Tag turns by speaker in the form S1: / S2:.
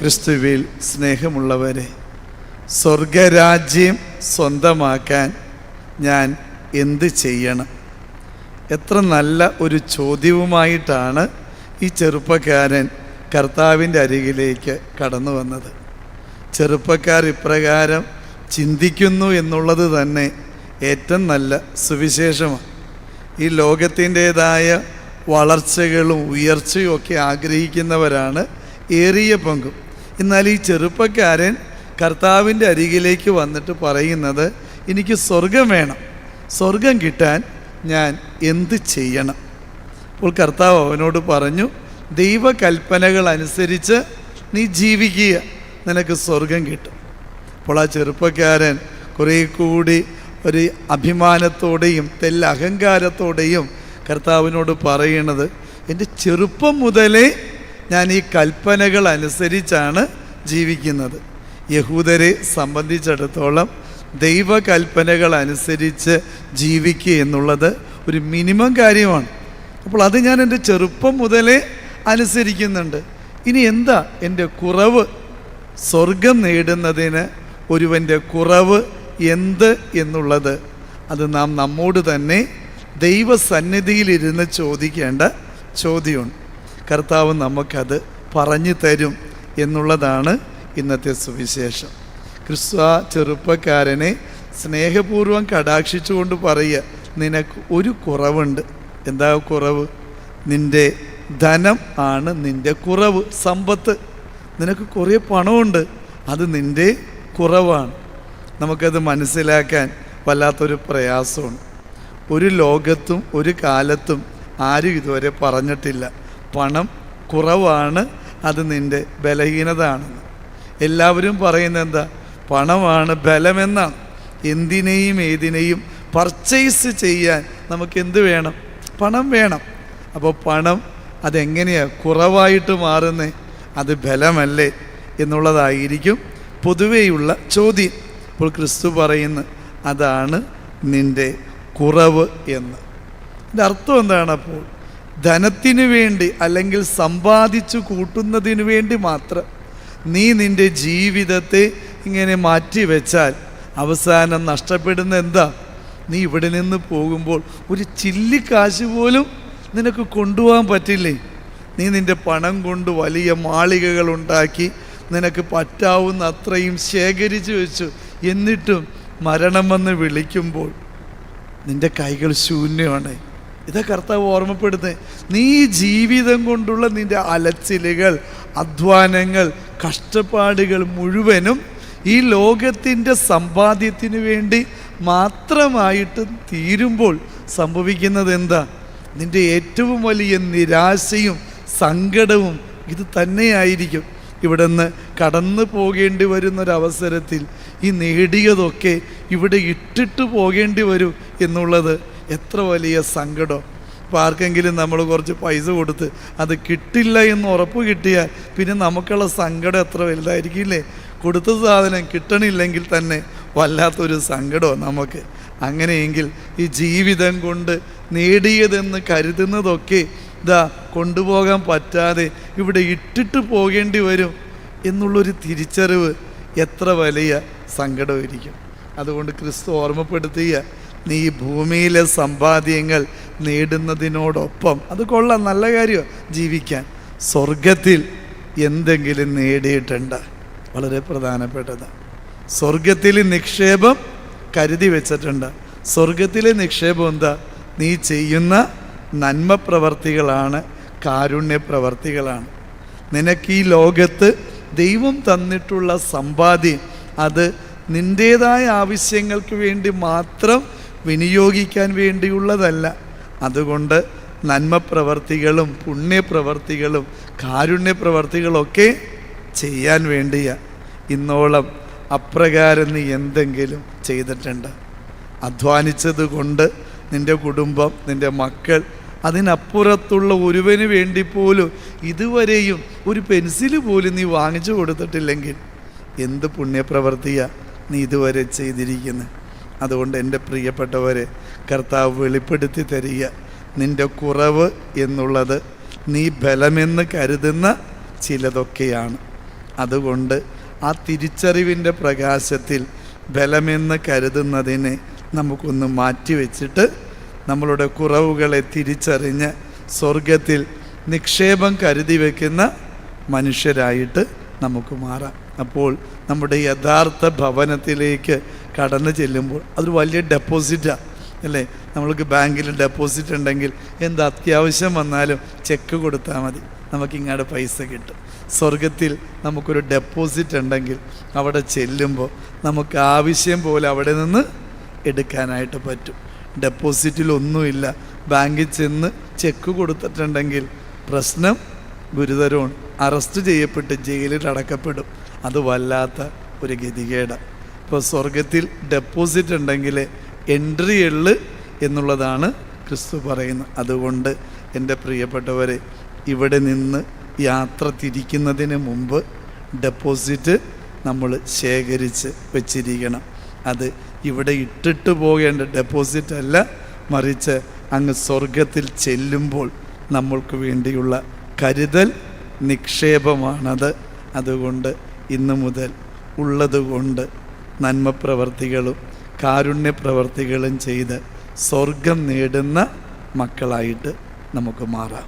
S1: ക്രിസ്തുവിൽ സ്നേഹമുള്ളവരെ, സ്വർഗരാജ്യം സ്വന്തമാക്കാൻ ഞാൻ എന്ത് ചെയ്യണം? എത്ര നല്ല ഒരു ചോദ്യവുമായിട്ടാണ് ഈ ചെറുപ്പക്കാരൻ കർത്താവിൻ്റെ അരികിലേക്ക് കടന്നു വന്നത്. ചെറുപ്പക്കാർ ഇപ്രകാരം ചിന്തിക്കുന്നു എന്നുള്ളത് തന്നെ ഏറ്റവും നല്ല സുവിശേഷമാണ്. ഈ ലോകത്തിൻ്റേതായ വളർച്ചകളും ഉയർച്ചയും ഒക്കെ ആഗ്രഹിക്കുന്നവരാണ് ഏറിയ പങ്കും. എന്നാൽ ഈ ചെറുപ്പക്കാരൻ കർത്താവിൻ്റെ അരികിലേക്ക് വന്നിട്ട് പറയുന്നത്, എനിക്ക് സ്വർഗം വേണം, സ്വർഗം കിട്ടാൻ ഞാൻ എന്ത് ചെയ്യണം? അപ്പോൾ കർത്താവ് അവനോട് പറഞ്ഞു, ദൈവകൽപ്പനകൾ അനുസരിച്ച് നീ ജീവിക്കുക, നിനക്ക് സ്വർഗം കിട്ടും. അപ്പോൾ ആ ചെറുപ്പക്കാരൻ കുറേ കൂടി ഒരു അഭിമാനത്തോടെയും അഹങ്കാരത്തോടെയും കർത്താവിനോട് പറയണത്, എൻ്റെ ചെറുപ്പം മുതലേ ഞാൻ ഈ കൽപ്പനകൾ അനുസരിച്ചാണ് ജീവിക്കുന്നത്. യഹൂദരെ സംബന്ധിച്ചിടത്തോളം ദൈവകൽപ്പനകൾ അനുസരിച്ച് ജീവിക്കുക എന്നുള്ളത് ഒരു മിനിമം കാര്യമാണ്. അപ്പോൾ അത് ഞാൻ എൻ്റെ ചെറുപ്പം മുതലേ അനുസരിക്കുന്നുണ്ട്. ഇനി എന്താ എൻ്റെ കുറവ്? സ്വർഗം നേടുന്നതിന് ഒരുവൻ്റെ കുറവ് എന്ത് എന്നുള്ളത് അത് നാം നമ്മോട് തന്നെ ദൈവസന്നിധിയിലിരുന്ന് ചോദിക്കേണ്ട ചോദ്യമുണ്ട്. കർത്താവ് നമുക്കത് പറഞ്ഞു തരും എന്നുള്ളതാണ് ഇന്നത്തെ സുവിശേഷം. ക്രിസ്തു ആ ചെറുപ്പക്കാരനെ സ്നേഹപൂർവ്വം കടാക്ഷിച്ചുകൊണ്ട് പറയുക, നിനക്ക് ഒരു കുറവുണ്ട്. എന്താ കുറവ്? നിൻ്റെ ധനം ആണ് നിൻ്റെ കുറവ്, സമ്പത്ത്. നിനക്ക് കുറേ പണമുണ്ട്, അത് നിൻ്റെ കുറവാണ്. നമുക്കത് മനസ്സിലാക്കാൻ വല്ലാത്തൊരു പ്രയാസമാണ്. ഒരു ലോകത്തും ഒരു കാലത്തും ആരും ഇതുവരെ പറഞ്ഞിട്ടില്ല പണം കുറവാണ്, അത് നിൻ്റെ ബലഹീനതയാണെന്ന്. എല്ലാവരും പറയുന്നത് എന്താ? പണമാണ് ബലമെന്നാണ്. എന്തിനേയും ഏതിനേയും പർച്ചേസ് ചെയ്യാൻ നമുക്ക് എന്ത് വേണം? പണം വേണം. അപ്പോൾ പണം അതെങ്ങനെയാണ് കുറവായിട്ട് മാറുന്നേ? അത് ബലമല്ലേ എന്നുള്ളതായിരിക്കും പൊതുവെയുള്ള ചോദ്യം. അപ്പോൾ ക്രിസ്തു പറയുന്നു, അതാണ് നിൻ്റെ കുറവ് എന്ന്. ഇതിൻ്റെ അർത്ഥം എന്താണ്? അപ്പോൾ ധനത്തിന് വേണ്ടി അല്ലെങ്കിൽ സമ്പാദിച്ചു കൂട്ടുന്നതിന് വേണ്ടി മാത്രം നീ നിൻ്റെ ജീവിതത്തെ ഇങ്ങനെ മാറ്റിവെച്ചാൽ അവസാനം നഷ്ടപ്പെടുന്ന എന്താ? നീ ഇവിടെ നിന്ന് പോകുമ്പോൾ ഒരു ചില്ലിക്കാശ് പോലും നിനക്ക് കൊണ്ടുപോകാൻ പറ്റില്ലേ? നീ നിൻ്റെ പണം കൊണ്ട് വലിയ മാളികകൾ ഉണ്ടാക്കി നിനക്ക് പറ്റാവുന്ന അത്രയും ശേഖരിച്ചു വെച്ചു. എന്നിട്ടും മരണം വന്ന് വിളിക്കുമ്പോൾ നിൻ്റെ കൈകൾ ശൂന്യമാണ്. ഇതാ കർത്താവ് ഓർമ്മപ്പെടുന്നത്. നീ ജീവിതം കൊണ്ടുള്ള നിൻ്റെ അലച്ചിലുകൾ, അധ്വാനങ്ങൾ, കഷ്ടപ്പാടുകൾ മുഴുവനും ഈ ലോകത്തിൻ്റെ സമ്പാദ്യത്തിന് വേണ്ടി മാത്രമായിട്ട് തീരുമ്പോൾ സംഭവിക്കുന്നത് എന്താ? നിൻ്റെ ഏറ്റവും വലിയ നിരാശയും സങ്കടവും ഇത് തന്നെയായിരിക്കും. ഇവിടെ നിന്ന് കടന്നു പോകേണ്ടി വരുന്നൊരവസരത്തിൽ ഈ നേടിയതൊക്കെ ഇവിടെ ഇട്ടിട്ട് പോകേണ്ടി വരും എന്നുള്ളത് എത്ര വലിയ സങ്കടം. ഇപ്പോൾ ആർക്കെങ്കിലും നമ്മൾ കുറച്ച് പൈസ കൊടുത്ത് അത് കിട്ടില്ല എന്ന് ഉറപ്പ് കിട്ടിയാൽ പിന്നെ നമുക്കുള്ള സങ്കടം എത്ര വലുതായിരിക്കില്ലേ? കൊടുത്ത സാധനം കിട്ടണില്ലെങ്കിൽ തന്നെ വല്ലാത്തൊരു സങ്കടമാണ് നമുക്ക്. അങ്ങനെയെങ്കിൽ ഈ ജീവിതം കൊണ്ട് നേടിയതെന്ന് കരുതുന്നതൊക്കെ കൊണ്ടുപോകാൻ പറ്റാതെ ഇവിടെ ഇട്ടിട്ട് പോകേണ്ടി വരും എന്നുള്ളൊരു തിരിച്ചറിവ് എത്ര വലിയ സങ്കടമായിരിക്കും. അതുകൊണ്ട് ക്രിസ്തു ഓർമ്മപ്പെടുത്തിയ, നീ ഭൂമിയിലെ സമ്പാദ്യങ്ങൾ നേടുന്നതിനോടൊപ്പം, അത് കൊള്ളാം, നല്ല കാര്യമാണ് ജീവിക്കാൻ, സ്വർഗത്തിൽ എന്തെങ്കിലും നേടിയിട്ടുണ്ട്. വളരെ പ്രധാനപ്പെട്ടതാണ്. സ്വർഗത്തിൽ നിക്ഷേപം കരുതി വെച്ചിട്ടുണ്ട്. സ്വർഗത്തിലെ നിക്ഷേപം എന്താ? നീ ചെയ്യുന്ന നന്മ പ്രവർത്തികളാണ്, കാരുണ്യ പ്രവർത്തികളാണ്. നിനക്ക് ഈ ലോകത്ത് ദൈവം തന്നിട്ടുള്ള സമ്പാദ്യം അത് നിൻ്റേതായ ആവശ്യങ്ങൾക്ക് വേണ്ടി മാത്രം വിനിയോഗിക്കാൻ വേണ്ടിയുള്ളതല്ല. അതുകൊണ്ട് നന്മ പ്രവർത്തികളും പുണ്യപ്രവർത്തികളും കാരുണ്യ പ്രവർത്തികളൊക്കെ ചെയ്യാൻ വേണ്ടിയാണ്. ഇന്നോളം അപ്രകാരം നീ എന്തെങ്കിലും ചെയ്തിട്ടുണ്ട്? അധ്വാനിച്ചത് കൊണ്ട് നിൻ്റെ കുടുംബം, നിൻ്റെ മക്കൾ, അതിനപ്പുറത്തുള്ള ഒരുവന് വേണ്ടി പോലും ഇതുവരെയും ഒരു പെൻസിൽ പോലും നീ വാങ്ങിച്ചു കൊടുത്തിട്ടില്ലെങ്കിൽ എന്ത് പുണ്യപ്രവർത്തിയാണ് നീ ഇതുവരെ ചെയ്തിരിക്കുന്നത്? അതുകൊണ്ട് എൻ്റെ പ്രിയപ്പെട്ടവരെ, കർത്താവ് വെളിപ്പെടുത്തി തരിക, നിൻ്റെ കുറവ് എന്നുള്ളത് നീ ബലമെന്ന് കരുതുന്ന ചിലതൊക്കെയാണ്. അതുകൊണ്ട് ആ തിരിച്ചറിവിൻ്റെ പ്രകാശത്തിൽ ബലമെന്ന് കരുതുന്നതിനെ നമുക്കൊന്ന് മാറ്റിവെച്ചിട്ട് നമ്മളുടെ കുറവുകളെ തിരിച്ചറിഞ്ഞ് സ്വർഗത്തിൽ നിക്ഷേപം കരുതി വയ്ക്കുന്ന മനുഷ്യരായിട്ട് നമുക്ക് മാറാം. അപ്പോൾ നമ്മുടെ യഥാർത്ഥ ഭവനത്തിലേക്ക് കടന്നു ചെല്ലുമ്പോൾ അതൊരു വലിയ ഡെപ്പോസിറ്റാണ് അല്ലേ? നമ്മൾക്ക് ബാങ്കിൽ ഡെപ്പോസിറ്റ് ഉണ്ടെങ്കിൽ എന്ത് അത്യാവശ്യം വന്നാലും ചെക്ക് കൊടുത്താൽ മതി, നമുക്കിങ്ങോട്ട് പൈസ കിട്ടും. സ്വർഗത്തിൽ നമുക്കൊരു ഡെപ്പോസിറ്റ് ഉണ്ടെങ്കിൽ അവിടെ ചെല്ലുമ്പോൾ നമുക്ക് ആവശ്യം പോലെ അവിടെ നിന്ന് എടുക്കാനായിട്ട് പറ്റും. ഡെപ്പോസിറ്റിലൊന്നുമില്ല, ബാങ്കിൽ ചെന്ന് ചെക്ക് കൊടുത്തിട്ടുണ്ടെങ്കിൽ പ്രശ്നം ഗുരുതരമാണ്, അറസ്റ്റ് ചെയ്യപ്പെട്ട് ജയിലിൽ അടക്കപ്പെടും. അത് വല്ലാത്ത ഒരു ഗതികേടാണ്. ഇപ്പോൾ സ്വർഗത്തിൽ ഡെപ്പോസിറ്റ് ഉണ്ടെങ്കിൽ എൻട്രി ഉള്ളു എന്നുള്ളതാണ് ക്രിസ്തു പറയുന്നത്. അതുകൊണ്ട് എൻ്റെ പ്രിയപ്പെട്ടവരെ, ഇവിടെ നിന്ന് യാത്ര തിരിക്കുന്നതിന് മുമ്പ് ഡെപ്പോസിറ്റ് നമ്മൾ ശേഖരിച്ച് വച്ചിരിക്കണം. അത് ഇവിടെ ഇട്ടിട്ട് പോകേണ്ട ഡെപ്പോസിറ്റ് അല്ല, മറിച്ച് അങ്ങ് സ്വർഗത്തിൽ ചെല്ലുമ്പോൾ നമ്മൾക്ക് വേണ്ടിയുള്ള കരുതൽ നിക്ഷേപമാണത്. അതുകൊണ്ട് ഇന്നു മുതൽ ഉള്ളതുകൊണ്ട് നന്മപ്രവർത്തികളും കാരുണ്യപ്രവർത്തികളും ചെയ്ത് സ്വർഗം നേടുന്ന മക്കളായിട്ട് നമുക്ക് മാറാം.